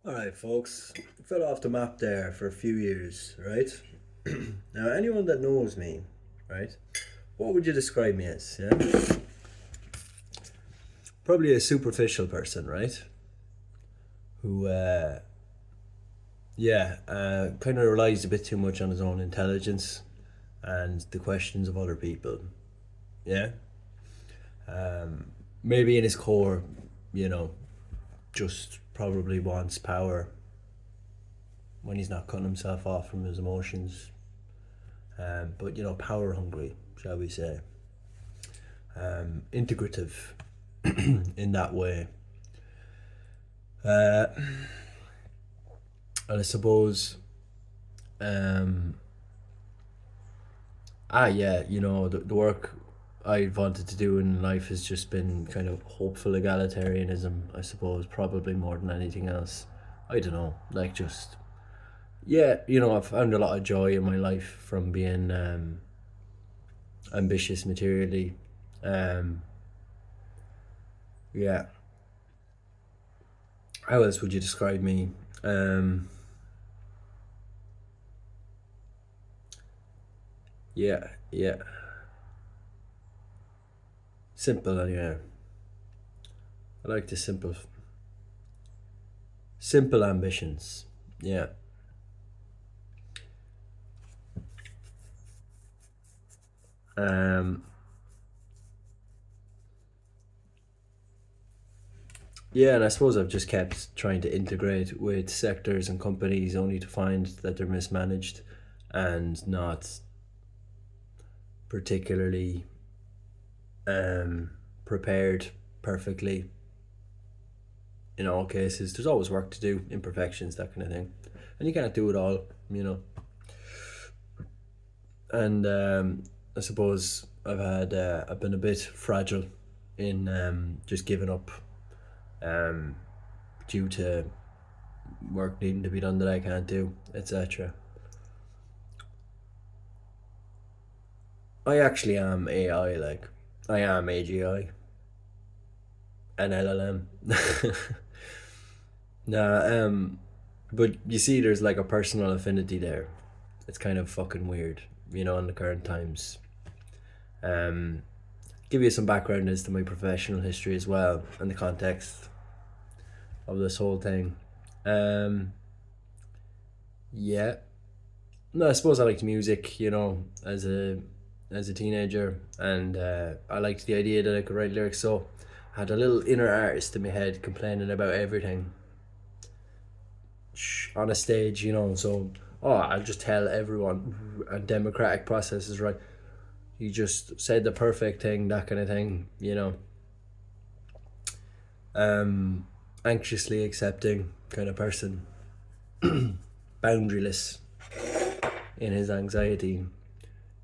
All right, folks. Fell off the map there for a few years, right? Now, anyone that knows me, right? What would you describe me as? Yeah, probably a superficial person, right? Who, kind of relies a bit too much on his own intelligence and the questions of other people. Yeah, maybe in his core, you know, just probably wants power when he's not cutting himself off from his emotions. But power hungry, shall we say? Integrative in that way. Uh, and I suppose, um, yeah, the work I wanted to do in life has just been kind of hopeful egalitarianism, I suppose, probably more than anything else. I don't know, like just, yeah, I've found a lot of joy in my life from being ambitious materially. Um, yeah, how else would you describe me? Um, yeah. Simple anyway. I like the simple ambitions. Yeah. Um yeah, and I suppose I've just kept trying to integrate with sectors and companies only to find that they're mismanaged and not particularly um prepared perfectly in all cases. There's always work to do, imperfections, that kind of thing. And you can't do it all, you know. And I suppose I've been a bit fragile in just giving up um, due to work needing to be done that I can't do, etc. I actually am AI, like I am AGI, an LLM. Nah, but you see, there's like a personal affinity there. It's kind of fucking weird, in the current times. Um, give you some background as to my professional history as well and the context of this whole thing. Um, yeah, no, I suppose I liked music, as a teenager, and I liked the idea that I could write lyrics. So I had a little inner artist in my head complaining about everything on a stage, So I'll just tell everyone a democratic process is right. You just said the perfect thing, that kind of thing. Um, Anxiously accepting kind of person, boundaryless in his anxiety,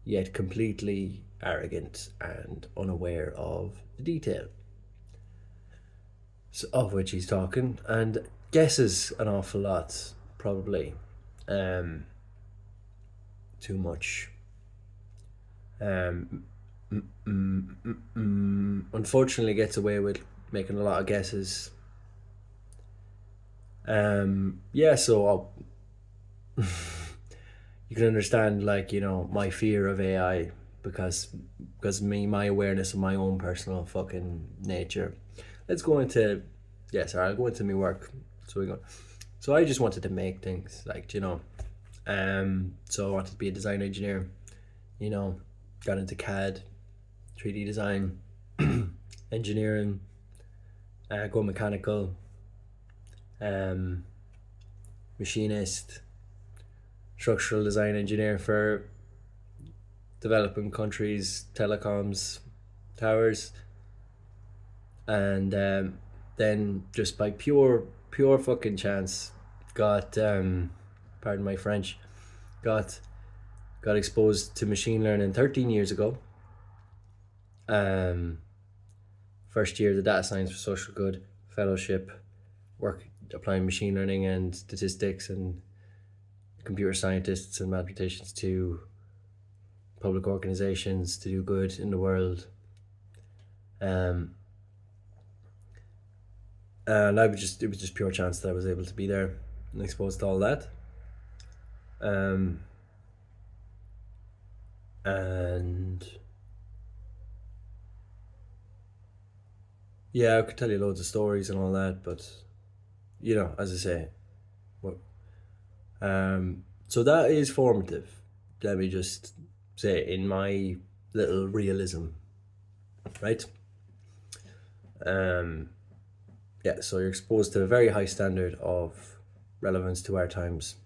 yet completely arrogant and unaware of the detail of which he's talking, and guesses an awful lot, probably. Um, Too much. Um, Unfortunately, gets away with making a lot of guesses. Yeah, so you can understand, like, my fear of AI because my awareness of my own personal fucking nature. Let's go into I'll go into my work. So we go. So I just wanted to make things, like, so I wanted to be a design engineer. You know, got into CAD, 3D design, engineering, go mechanical, um, machinist, structural design engineer for developing countries, telecoms, towers, and then just by pure fucking chance, got pardon my French, got got exposed to machine learning 13 years ago. Um, First year the data science for social good fellowship, work applying machine learning and statistics and computer scientists and mathematicians to public organizations to do good in the world. Um, and it was just pure chance that I was able to be there and exposed to all that. Um, and yeah, I could tell you loads of stories and all that, but as I say, what so that is formative. Let me just say, in my little realism, right? Yeah, so you're exposed to a very high standard of relevance to our times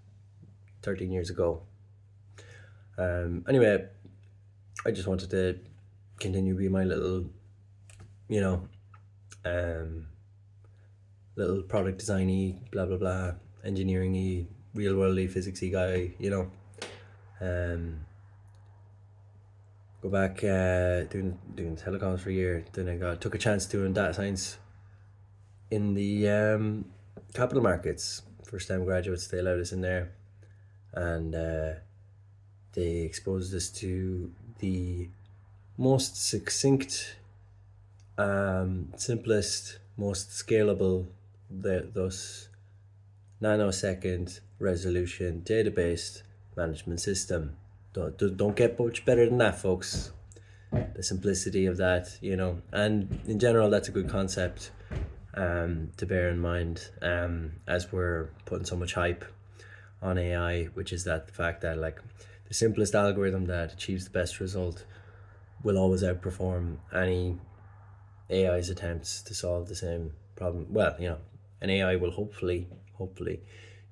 13 years ago. Anyway, I just wanted to continue being my little, you know, um, little product designy, blah blah blah, engineering-y, real worldy, physicsy guy, Go back doing telecoms for a year. Then I took a chance doing data science in the capital markets. First time graduates, they allowed us in there, and they exposed us to the most succinct, simplest, most scalable, thus nanosecond resolution database management system. Don't get much better than that, folks. The simplicity of that, and in general, that's a good concept to bear in mind as we're putting so much hype on AI, which is that the fact that like the simplest algorithm that achieves the best result will always outperform any AI's attempts to solve the same problem. Well, an AI will hopefully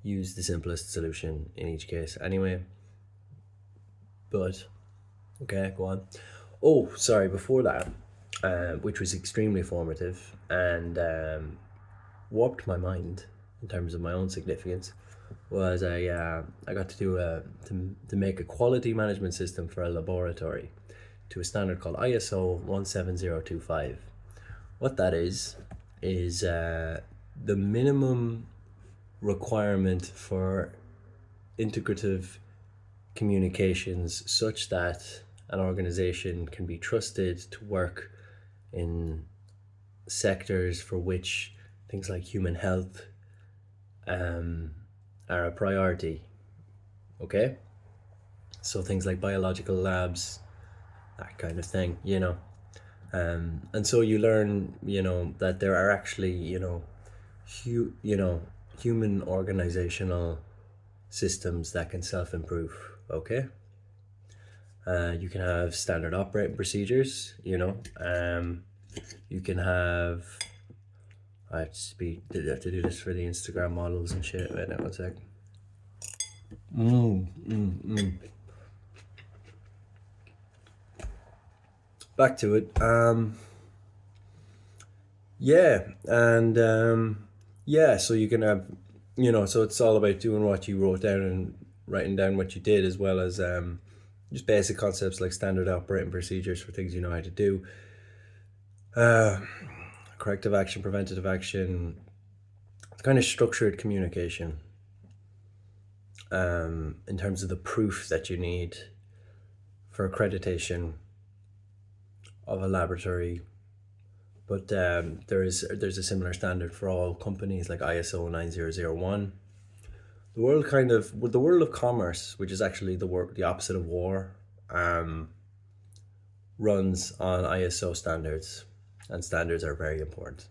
use the simplest solution in each case anyway. But okay, go on. Oh, sorry, before that, which was extremely formative and warped my mind in terms of my own significance, was I got to do to make a quality management system for a laboratory to a standard called ISO 17025. What that is the minimum requirement for integrative communications, such that an organization can be trusted to work in sectors for which things like human health are a priority. Okay? So things like biological labs, that kind of thing, and so you learn, that there are actually, human organizational systems that can self-improve. Okay, you can have standard operating procedures. You can have. I have to do this for the Instagram models and shit. Wait now, 1 sec. Back to it. Yeah, and yeah, so you can have, so it's all about doing what you wrote down and writing down what you did, as well as just basic concepts like standard operating procedures for things you know how to do. Corrective action, preventative action, kind of structured communication. In terms of the proof that you need for accreditation of a laboratory, but there's a similar standard for all companies, like ISO 9001. The world of commerce, which is actually the opposite of war, runs on ISO standards, and standards are very important.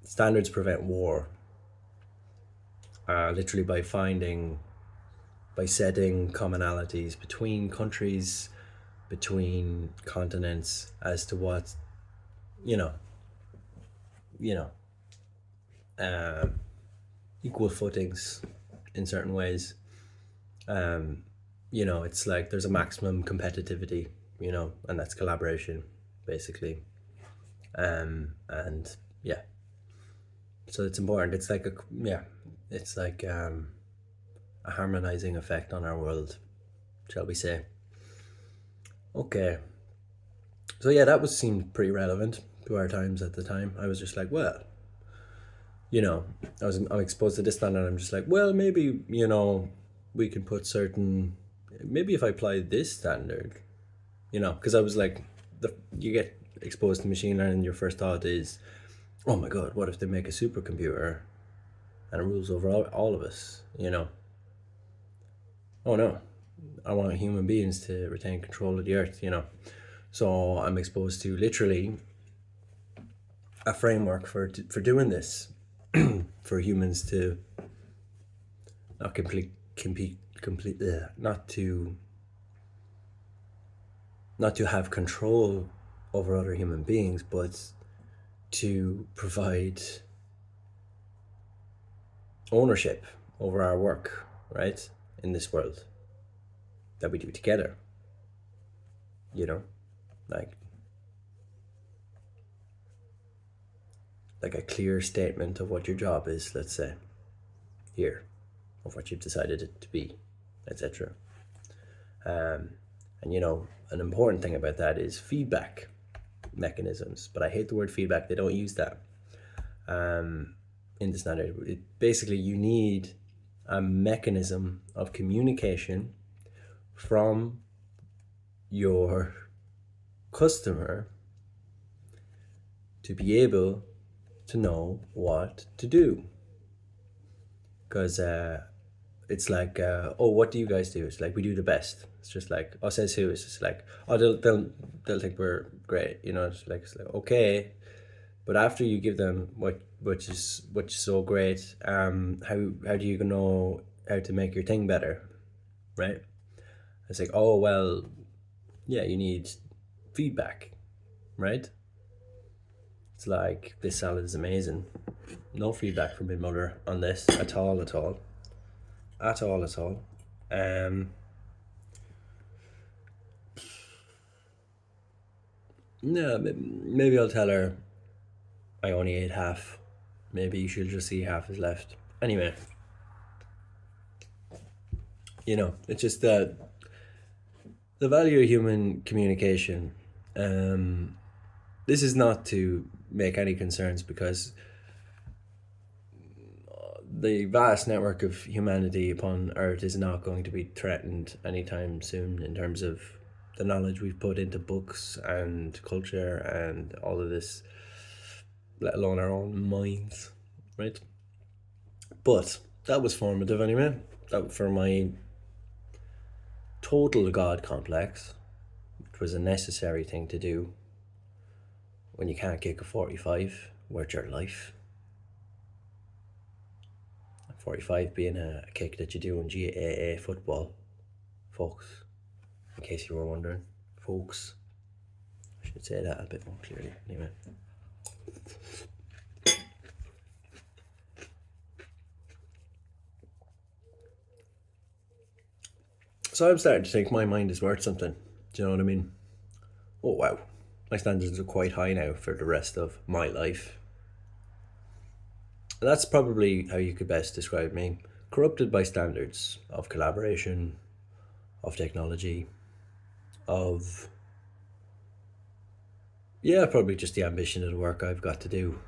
Standards prevent war, literally by setting commonalities between countries, between continents, as to what equal footings in certain ways. It's like there's a maximum competitivity, and that's collaboration, basically. And yeah, so it's important. It's like a harmonizing effect on our world, shall we say. Okay, so yeah, that seemed pretty relevant to our times at the time. I was just like, well, I'm exposed to this standard, and I'm just like, well, maybe, we can put maybe if I apply this standard, because I was like, you get exposed to machine learning, your first thought is oh my god, what if they make a supercomputer and it rules over all of us, you know? Oh no, I want human beings to retain control of the earth, you know? So I'm exposed to literally a framework for doing this, for humans to not not to have control over other human beings, but to provide ownership over our work, right, in this world that we do together. You know, like a clear statement of what your job is, let's say, here, of what you've decided it to be, etc. And you know, an important thing about that is feedback mechanisms. But I hate the word feedback. They don't use that in the standard. Basically, you need a mechanism of communication from your customer to be able to know what to do. Because it's like, oh, what do you guys do? It's like, we do the best. It's just like, oh, says who? It's just like, oh, they'll think we're great, you know. It's like okay, but after you give them which is so great, how do you know how to make your thing better, right? It's like, oh well, yeah, you need feedback, right? It's like, this salad is amazing. No feedback from my mother on this at all. No, maybe I'll tell her I only ate half. Maybe she'll just see half is left. Anyway, you know, it's just that the value of human communication. This is not to make any concerns, because the vast network of humanity upon Earth is not going to be threatened anytime soon in terms of the knowledge we've put into books and culture and all of this, let alone our own minds, right? But that was formative anyway. That for my total God complex, which was a necessary thing to do when you can't kick a 45 worth your life. 45 being a kick that you do in GAA football, folks, in case you were wondering, folks. I should say that a bit more clearly, anyway. So I'm starting to think my mind is worth something. Do you know what I mean? Oh wow, my standards are quite high now for the rest of my life. That's probably how you could best describe me. Corrupted by standards of collaboration, of technology, of, yeah, probably just the ambition of the work I've got to do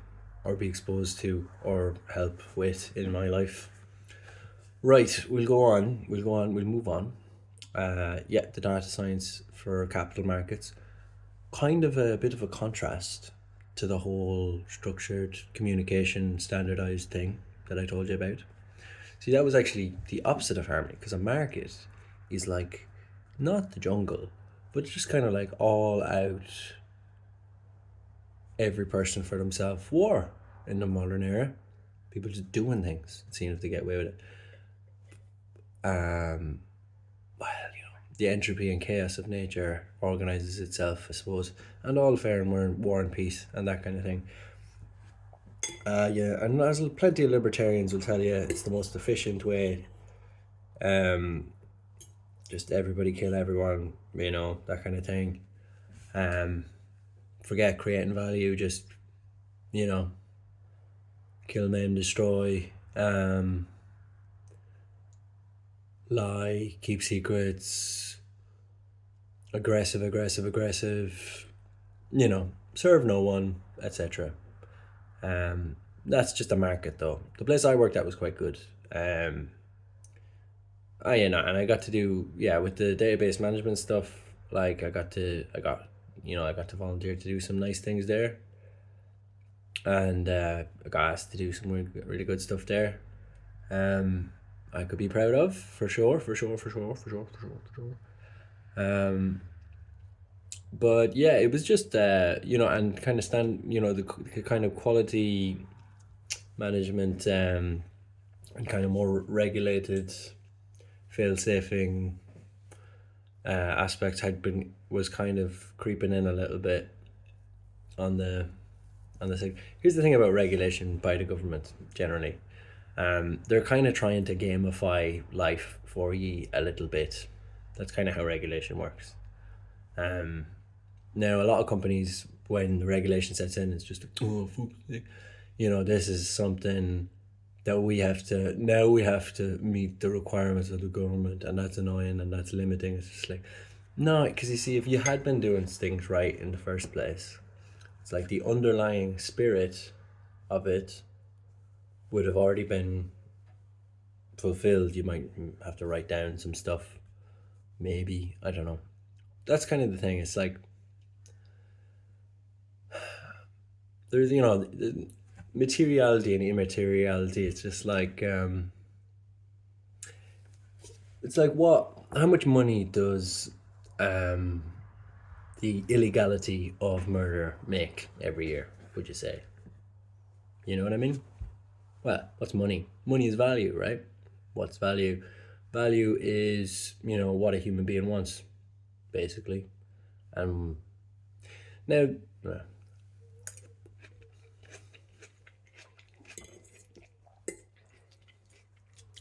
or be exposed to or help with in my life. Right, we'll move on. Yeah, the data science for capital markets. Kind of a bit of a contrast to the whole structured communication standardized thing that I told you about. See, that was actually the opposite of harmony, because a market is like not the jungle, but just kind of like all out, every person for themselves war in the modern era. People just doing things, seeing if they get away with it. Well, you know, the entropy and chaos of nature organizes itself, I suppose, and all fair and war and peace and that kind of thing. Yeah, and as plenty of libertarians will tell you, it's the most efficient way. Just everybody kill everyone, you know, that kind of thing. Forget creating value, just, you know, kill, maim, destroy. Lie, keep secrets, aggressive, you know, serve no one, etc. That's just a market though. The place I worked at was quite good. You know, and I got to do, yeah, with the database management stuff, like I got to volunteer to do some nice things there. and I got asked to do some really good stuff there. I could be proud of, for sure, for sure, for sure, for sure, for sure, for sure. But yeah, it was just and kind of the kind of quality management, and kind of more regulated fail safing aspects was kind of creeping in a little bit on the thing. Here's the thing about regulation by the government generally. They're kind of trying to gamify life for you a little bit. That's kind of how regulation works. Um, Now, a lot of companies, when the regulation sets in, it's just, oh, fuck, this is something that we have to meet the requirements of the government, and that's annoying and that's limiting. It's just like, no, because you see, if you had been doing things right in the first place, it's like the underlying spirit of it would have already been fulfilled. You might have to write down some stuff, maybe. I don't know. That's kind of the thing. It's like there's materiality and immateriality. It's just like it's like what? How much money does um, the illegality of murder make every year? Would you say? You know what I mean? Well, what's money? Money is value, right? What's value? Value is what a human being wants, basically. And now,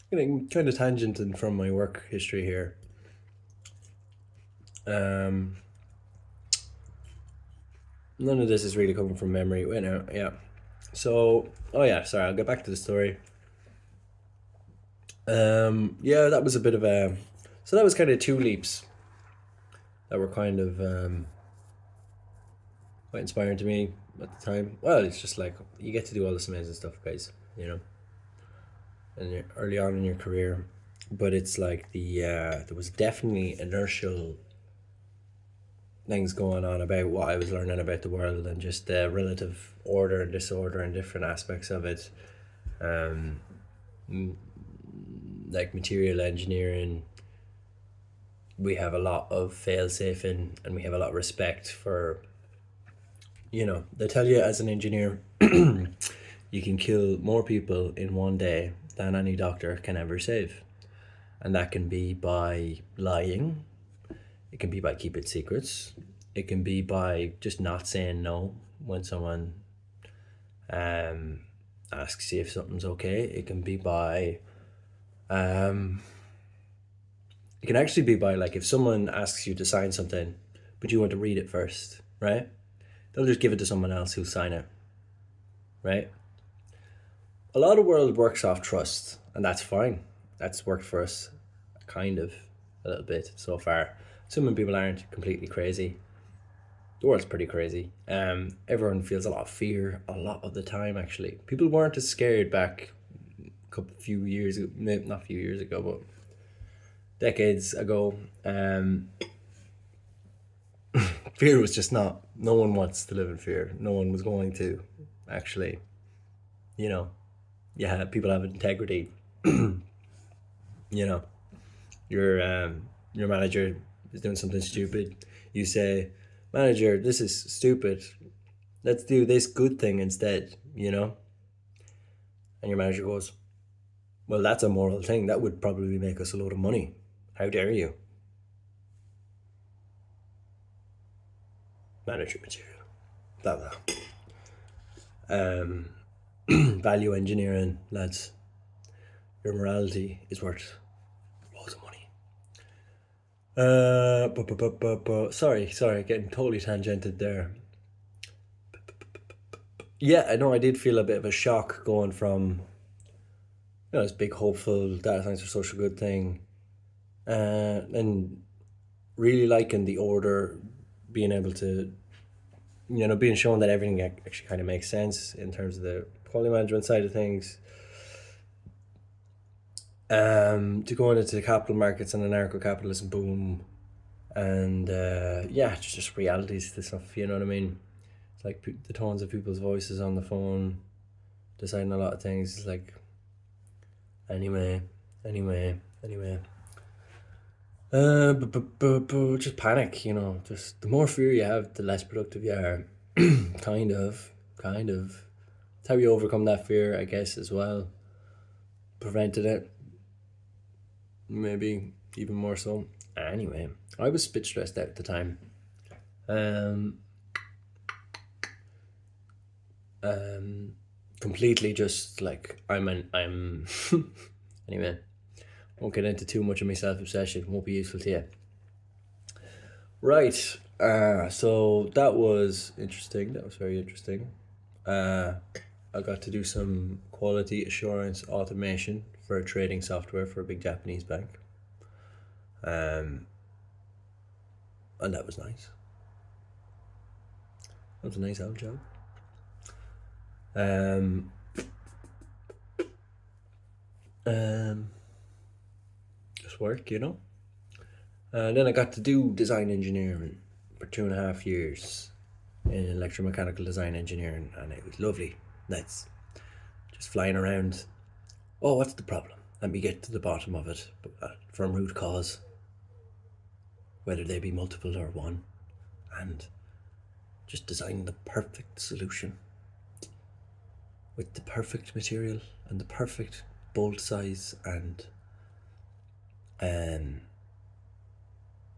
getting kind of tangenting from my work history here. Um, None of this is really coming from memory. Wait, no, yeah. So, oh yeah, sorry, I'll get back to the story. Yeah, that was a bit of a. So that was kind of two leaps that were kind of quite inspiring to me at the time. Well, it's just like you get to do all this amazing stuff, guys. And you're early on in your career, but it's like there was definitely inertial things going on about what I was learning about the world and just the relative order and disorder and different aspects of it. Um, like material engineering, we have a lot of fail safe in, and we have a lot of respect for. They tell you as an engineer, you can kill more people in one day than any doctor can ever save, and that can be by lying. It can be by keeping secrets. It can be by just not saying no when someone um, asks you if something's okay. It can be by um, it can actually be by, like, if someone asks you to sign something, but you want to read it first, right? They'll just give it to someone else who'll sign it, right? A lot of world works off trust, and that's fine. That's worked for us, kind of, a little bit so far. Assuming people aren't completely crazy. The world's pretty crazy. Everyone feels a lot of fear a lot of the time. Actually, people weren't as scared back few years, maybe not a few years ago, but decades ago. Fear was just not. No one wants to live in fear. No one was going to, actually. You know, yeah, people have integrity. You know, your manager is doing something stupid. You say, manager, this is stupid. Let's do this good thing instead. And your manager goes, well, that's a moral thing. That would probably make us a load of money. How dare you? Manager material. Blah blah. Value engineering, lads. Your morality is worth loads of money. Sorry, getting totally tangented there. Yeah, I know I did feel a bit of a shock going from this big hopeful data science for social good thing, and really liking the order, being able to, being shown that everything actually kind of makes sense in terms of the quality management side of things. To go into the capital markets and anarcho-capitalism boom, and yeah, just realities to stuff. You know what I mean? It's like the tones of people's voices on the phone, deciding a lot of things. It's like, anyway. Just panic, you know. Just the more fear you have, the less productive you are. kind of. It's how you overcome that fear, I guess, as well. Prevented it, maybe even more so. Anyway, I was a bit stressed out at the time. Completely just like I'm anyway, won't get into too much of my self-obsession, won't be useful to you. Right, so that was interesting, that was very interesting. I got to do some quality assurance automation for a trading software for a big Japanese bank. And that was nice. That was a nice old job. Just work, you know. And then I got to do design engineering for 2.5 years in electromechanical design engineering, and it was lovely. That's just flying around. Oh, what's the problem? Let me get to the bottom of it from root cause, whether they be multiple or one, and just design the perfect solution with the perfect material and the perfect bolt size and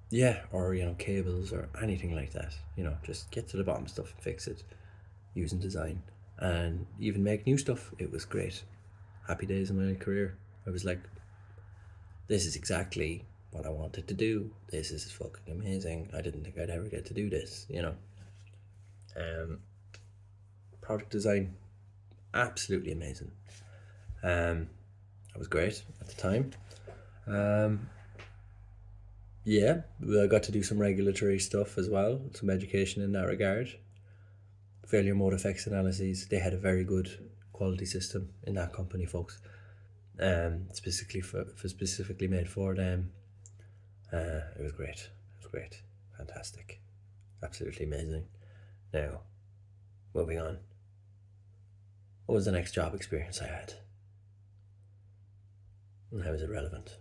yeah, or you know, cables or anything like that. You know, just get to the bottom of stuff and fix it using design, and even make new stuff. It was great. Happy days in my career. I was like, this is exactly what I wanted to do. This is fucking amazing. I didn't think I'd ever get to do this, you know. Product design, absolutely amazing. That was great at the time. Yeah, I got to do some regulatory stuff as well, some education in that regard. Failure mode effects analyses. They had a very good quality system in that company, folks. Specifically made for them. It was great. Fantastic. Absolutely amazing. Now, moving on. What was the next job experience I had? And how is it relevant?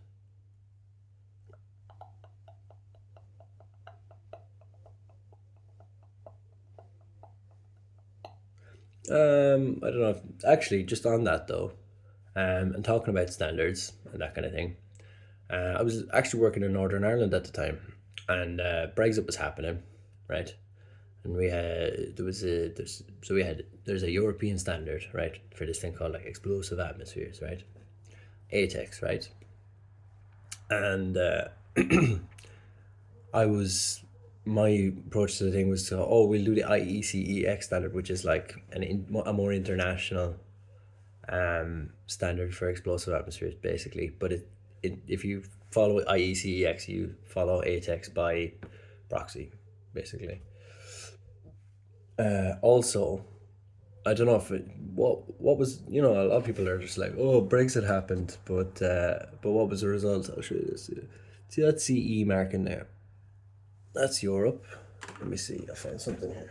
I don't know. Actually, just on that though, and talking about standards and that kind of thing. I was actually working in Northern Ireland at the time, and Brexit was happening, right? And we had there's a European standard, right, for this thing called like explosive atmospheres, right? ATEX, right? And my approach to the thing was we'll do the IECEX standard, which is like a more international standard for explosive atmospheres, basically. But if you follow IECEX, you follow ATEX by proxy, basically. Also, I don't know if what was, you know, a lot of people are just like, oh, Brexit happened, but what was the result? I'll show you this. See that CE mark in there? That's Europe. Let me see. I'll find something here.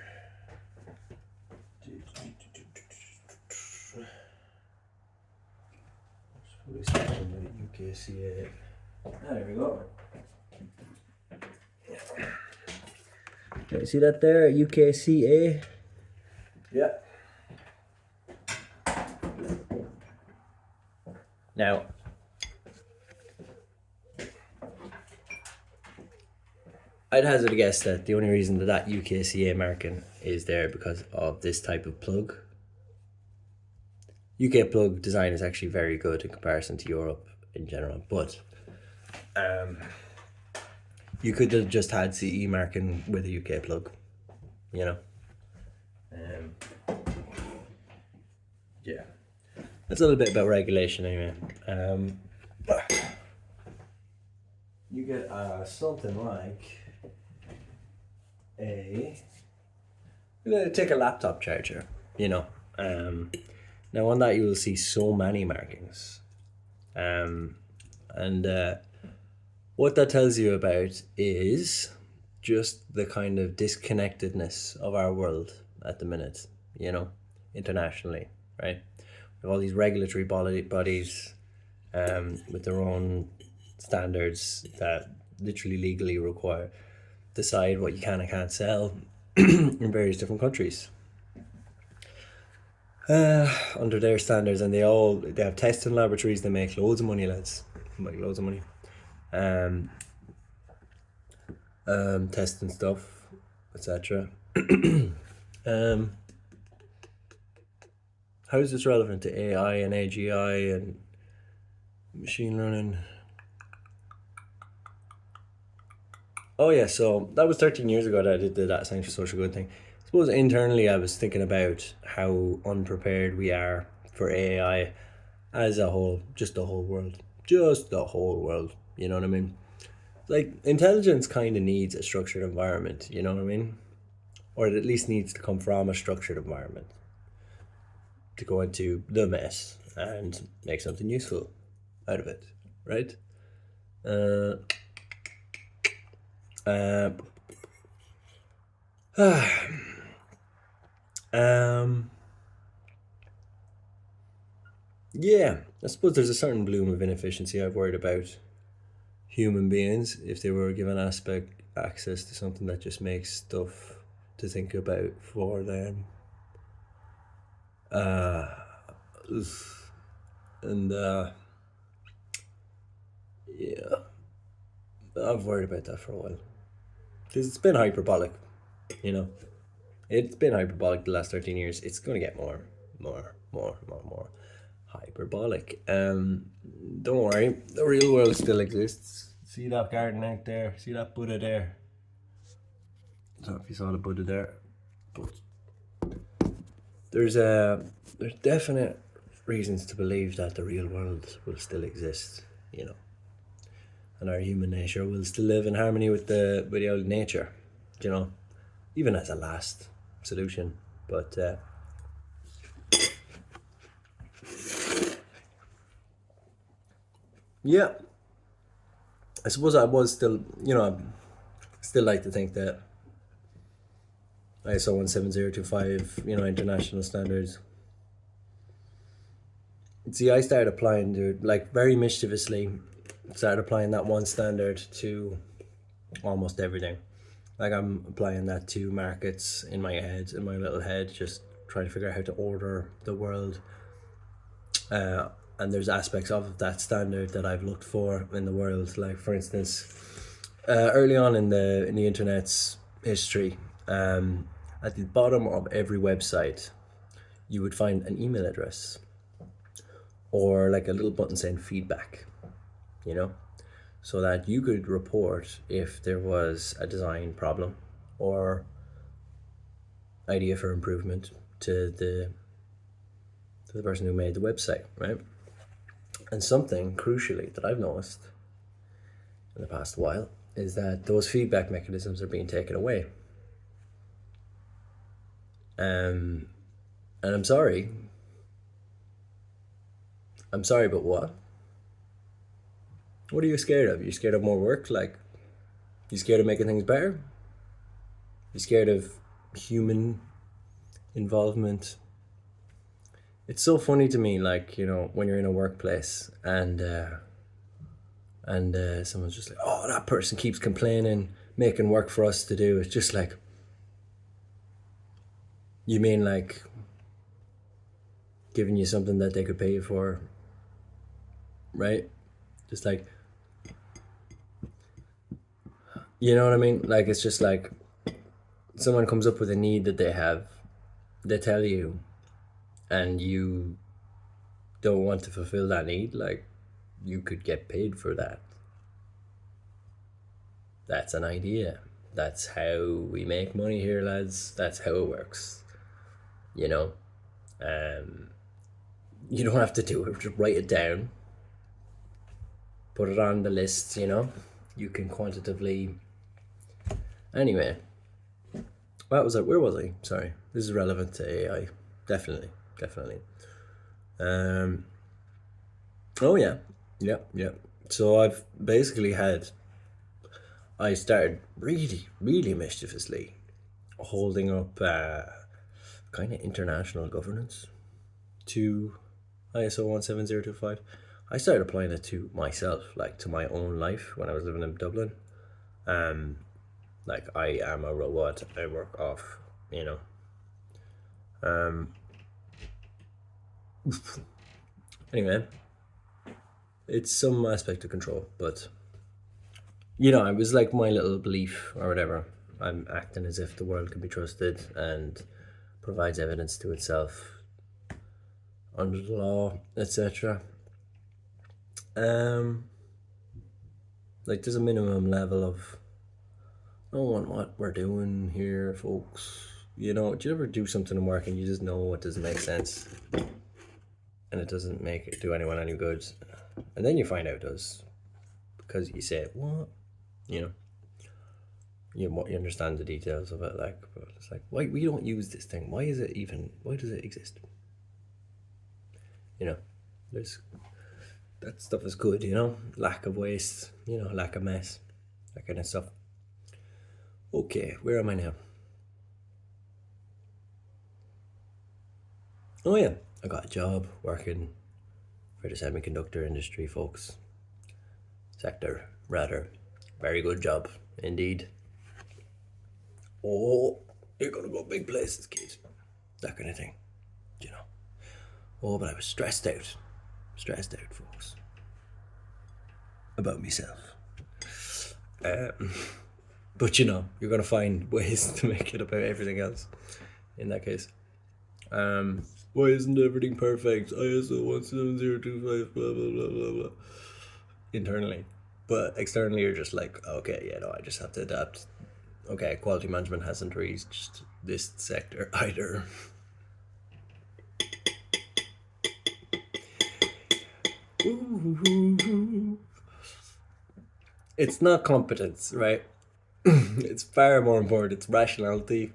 UKCA. There we go. You see that there? UKCA. Yeah. Now, I'd hazard a guess that the only reason that UKCA marking is there because of this type of plug. UK plug design is actually very good in comparison to Europe in general, but you could have just had CE marking with a UK plug, you know. Yeah, that's a little bit about regulation anyway. You get something like take a laptop charger, you know. Now on that you will see so many markings, and what that tells you about is just the kind of disconnectedness of our world, at the minute, internationally, right? We have all these regulatory bodies with their own standards that literally legally require decide what you can and can't sell in various different countries under their standards, and they have testing laboratories. They make loads of money, lads. Make loads of money. Um, Testing stuff, etc. um, how is this relevant to AI and AGI and machine learning? Oh yeah, so that was 13 years ago that I did the data science for social good thing. I suppose internally I was thinking about how unprepared we are for AI as a whole, just the whole world. Just the whole world. You know what I mean? Like, intelligence kind of needs a structured environment, you know what I mean? Or it at least needs to come from a structured environment to go into the mess and make something useful out of it, right? Uh, uh, um, yeah, I suppose there's a certain bloom of inefficiency I've worried about human beings if they were given access to something that just makes stuff to think about for them. Uh, and yeah, I've worried about that for a while because it's been hyperbolic, you know. It's been hyperbolic the last 13 years. It's going to get more hyperbolic. Don't worry, the real world still exists. See that garden out there? See that Buddha there? I don't know if you saw the Buddha there, but there's definite reasons to believe that the real world will still exist, and our human nature will still live in harmony with the old nature, even as a last solution. But yeah, I suppose I was still, I still like to think that ISO 17025, international standards. See, I started applying, dude, like very mischievously, started applying that one standard to almost everything. Like, I'm applying that to markets in my little head, just trying to figure out how to order the world. And there's aspects of that standard that I've looked for in the world. Like, for instance, early on in the internet's history, at the bottom of every website, you would find an email address or like a little button saying feedback, so that you could report if there was a design problem or idea for improvement to the person who made the website, right? And something crucially that I've noticed in the past while is that those feedback mechanisms are being taken away. And I'm sorry, but what? What are you scared of? You scared of more work? Like, you scared of making things better? You scared of human involvement? It's so funny to me, like, when you're in a workplace and someone's just like, oh, that person keeps complaining, making work for us to do. It's just like, you mean like giving you something that they could pay you for, right? Just like, you know what I mean? Like, it's just like someone comes up with a need that they have, they tell you, and you don't want to fulfill that need. Like, you could get paid for that. That's an idea. That's how we make money here, lads. That's how it works. You don't have to do it. Just write it down. Put it on the list, You can quantitatively. Anyway. Where was I? Sorry. This is relevant to AI. Definitely. Oh yeah. Yeah. So I've basically I started really, really mischievously holding up kind of international governance to ISO 17025. I started applying it to myself, like to my own life when I was living in Dublin. Um, like I am a robot. I work off, you know. Um, anyway, it's some aspect of control, but it was like my little belief or whatever. I'm acting as if the world can be trusted and provides evidence to itself under the law, etc. Like there's a minimum level of knowing what we're doing here, folks. Do you ever do something in work and you just know it doesn't make sense, and it doesn't make it do anyone any good, and then you find out it does because you say what, you understand the details of it, like, but it's like, why we don't use this thing? Why does it exist? There's that stuff is good, lack of waste, lack of mess, that kind of stuff. Okay, where am I now? Oh yeah, I got a job working for the semiconductor industry, folks. Sector, rather. Very good job, indeed. Oh, you're gonna go big places, kid. That kind of thing, Oh, but I was stressed out, folks, about myself. But you're gonna find ways to make it about everything else. In that case, why isn't everything perfect? ISO 17025, blah blah blah blah blah. Internally, but externally, you're just like, okay, I just have to adapt. Okay, quality management hasn't reached this sector either. It's not competence, right? It's far more important. It's rationality.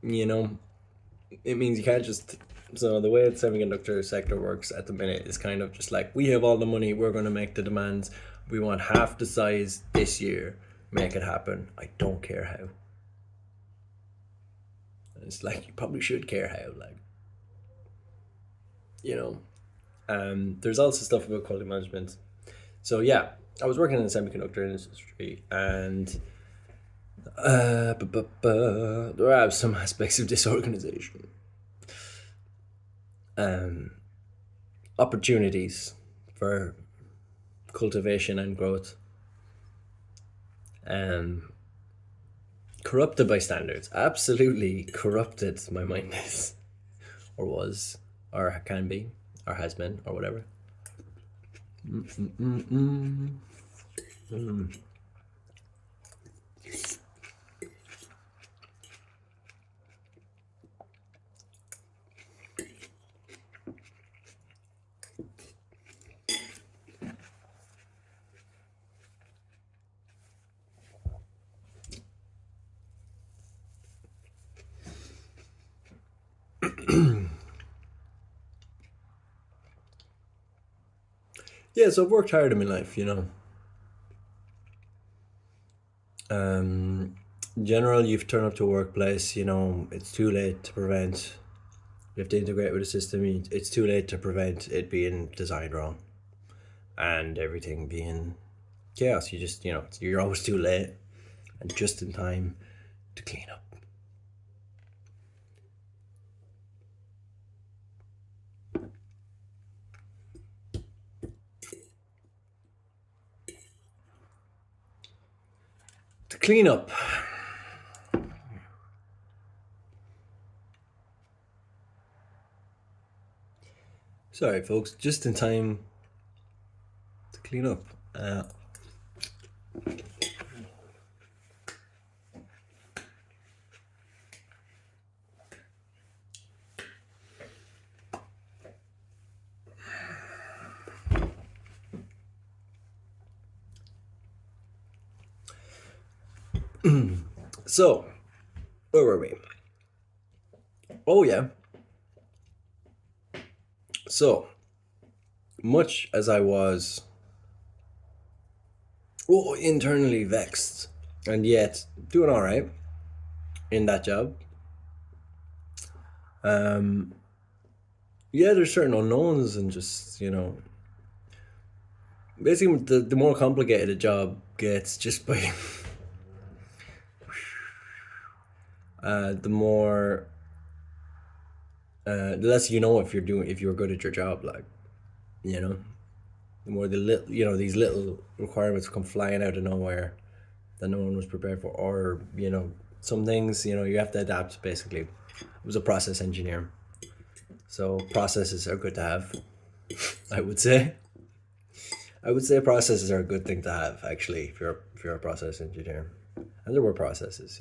It means you can't just. So the way the semiconductor sector works at the minute is kind of just like, we have all the money, we're going to make the demands. We want half the size this year. Make it happen. I don't care how. And it's like, you probably should care how, like, there's also stuff about quality management. So yeah, I was working in the semiconductor industry, and there are some aspects of disorganization. Opportunities for cultivation and growth. Corrupted by standards. Absolutely corrupted, my mind is. Or was. Or can be. Or has been. Or whatever. Yeah, so I've worked hard in my life, In general, you've turned up to a workplace, it's too late to prevent. You have to integrate with a system. It's too late to prevent it being designed wrong and everything being chaos. You just, you're always too late and just in time to clean up. To clean up. Sorry, folks, just in time to clean up. So, where were we? Oh, yeah. So, much as I was internally vexed and yet doing all right in that job, Um, yeah, there's certain unknowns, and just basically the more complicated a job gets, just by the more the less you know if you're good at your job, like you know, the more the little these little requirements come flying out of nowhere that no one was prepared for, or some things you have to adapt. Basically, I was a process engineer, so processes are good to have. I would say. I would say processes are a good thing to have, actually, if you're a process engineer. And there were processes,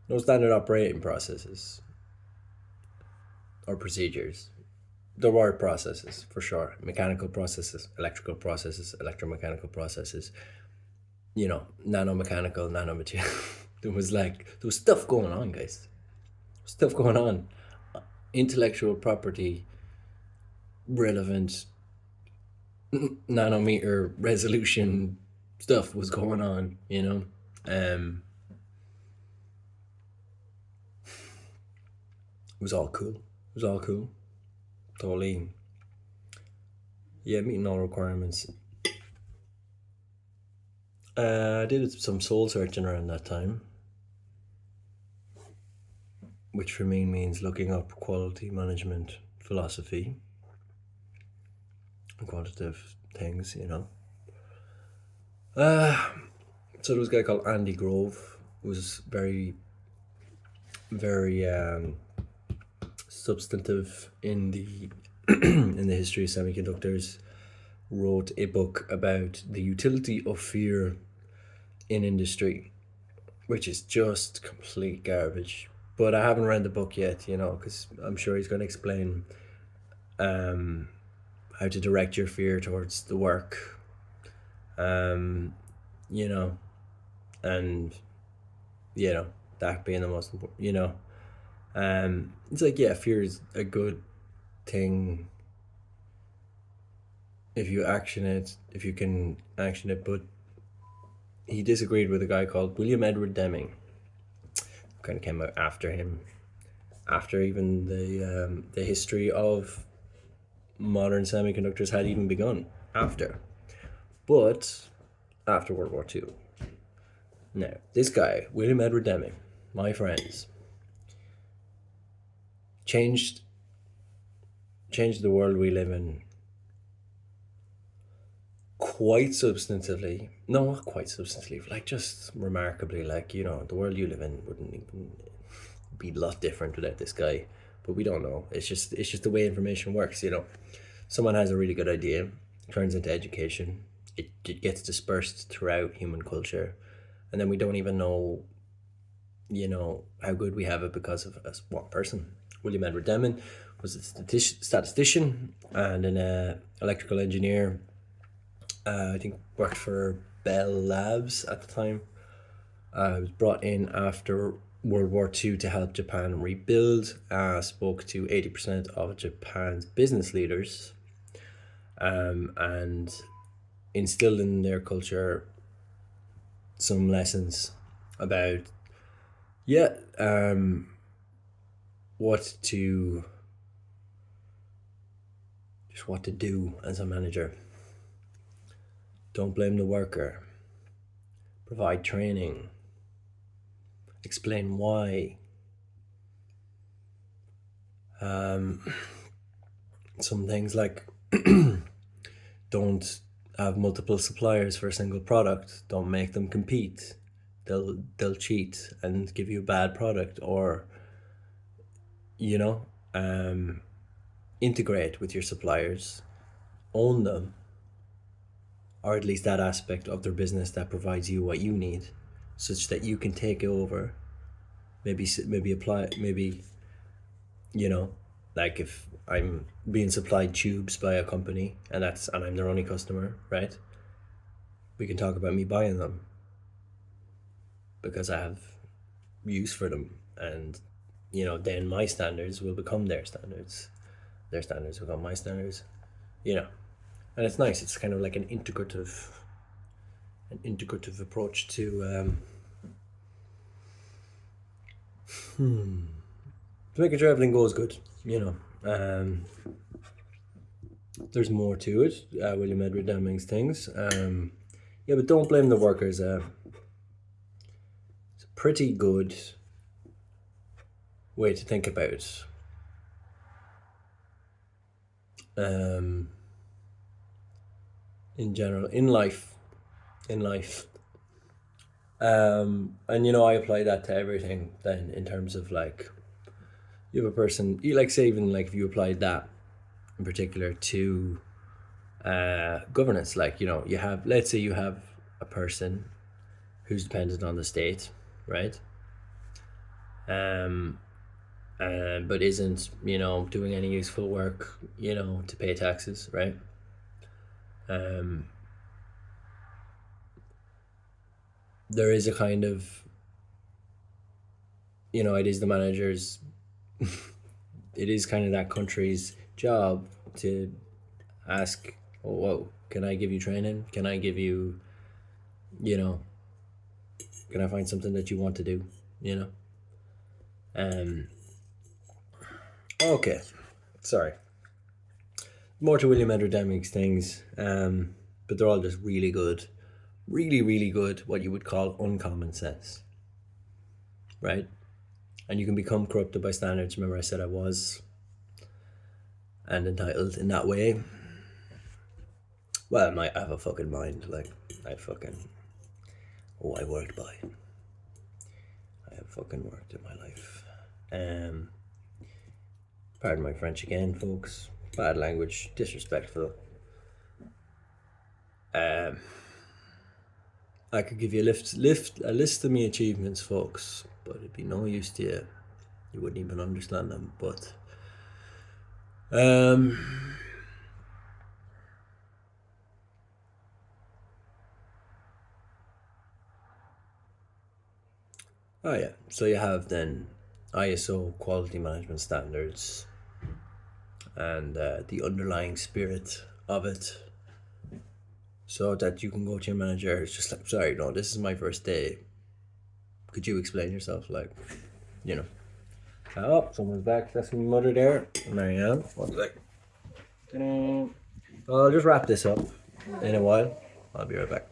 no standard operating processes or procedures. There were processes for sure, mechanical processes, electrical processes, electromechanical processes, nanomechanical, nanomaterial. There was stuff going on, guys. Stuff going on. Intellectual property relevant nanometer resolution stuff was going on. Um, it was all cool. It was all cool. Totally. Yeah, meeting all requirements. I did some soul searching around that time, which for me means looking up quality management philosophy and quantitative things. Uh, so there was a guy called Andy Grove, who was very, very substantive in the in the history of semiconductors. Wrote a book about the utility of fear in industry, which is just complete garbage. But I haven't read the book yet, because I'm sure he's going to explain um, how to direct your fear towards the work, um, you know, and you know that being the most important. It's like, yeah, fear is a good thing if you action it, if you can action it. But he disagreed with a guy called William Edward Deming. Kind of came out after him, after even the history of modern semiconductors had even begun. But after World War II. Now, this guy, William Edward Deming, my friends, changed changed the world we live in quite substantively. No, not quite substantively, like just remarkably. Like, the world you live in wouldn't even be a lot different without this guy. But we don't know. It's just the way information works. Someone has a really good idea, turns into education. It gets dispersed throughout human culture, and then we don't even know how good we have it because of us one person. William Edward Deming was a statistician and an electrical engineer. I think worked for Bell Labs at the time. Was brought in after World War II to help Japan rebuild. Spoke to 80% of Japan's business leaders, and instilled in their culture some lessons about, yeah, what to what to do as a manager. Don't blame the worker. Provide training. Explain why. Some things like don't have multiple suppliers for a single product. Don't make them compete. They'll cheat and give you a bad product, or you know, um, integrate with your suppliers, own them, or at least that aspect of their business that provides you what you need, such that you can take over. Maybe apply. Maybe you know, like if I'm being supplied tubes by a company and I'm their only customer, right? We can talk about me buying them because I have use for them, and then my standards will become their standards. Their standards become my standards. You know, and it's nice. It's kind of like an integrative approach to to making sure everything goes good, you know. There's more to it, William Edward Deming's things. Yeah, but don't blame the workers. It's a pretty good way to think about it. In general, in life. And you know, I apply that to everything then, in terms of like, you have a person, you like, say, even like if you applied that in particular to governance, like, you know, you have, let's say you have a person who's dependent on the state, right? But isn't, you know, doing any useful work, you know, to pay taxes, right? There is a kind of, you know, it is the manager's, it is kind of that country's job to ask, oh, whoa, can I give you training? Can I give you, you know, can I find something that you want to do, you know? Okay, sorry. More to William Edward Deming's things, but they're all just really good, really good, what you would call uncommon sense, right? And you can become corrupted by standards. Remember, I said I was, and entitled in that way. Well, I might have a fucking mind, like, I worked by. I have fucking worked in my life. Pardon my French again, folks. Bad language, disrespectful. I could give you a list of my achievements, folks, but it'd be no use to you. You wouldn't even understand them. But oh yeah, so you have then ISO quality management standards, and the underlying spirit of it, so that you can go to your manager. It's just like, sorry, no, this is my first day. Could you explain yourself? Like, you know. Oh, someone's back. That's my mother there. Marianne. One sec. I'll just wrap this up in a while. I'll be right back.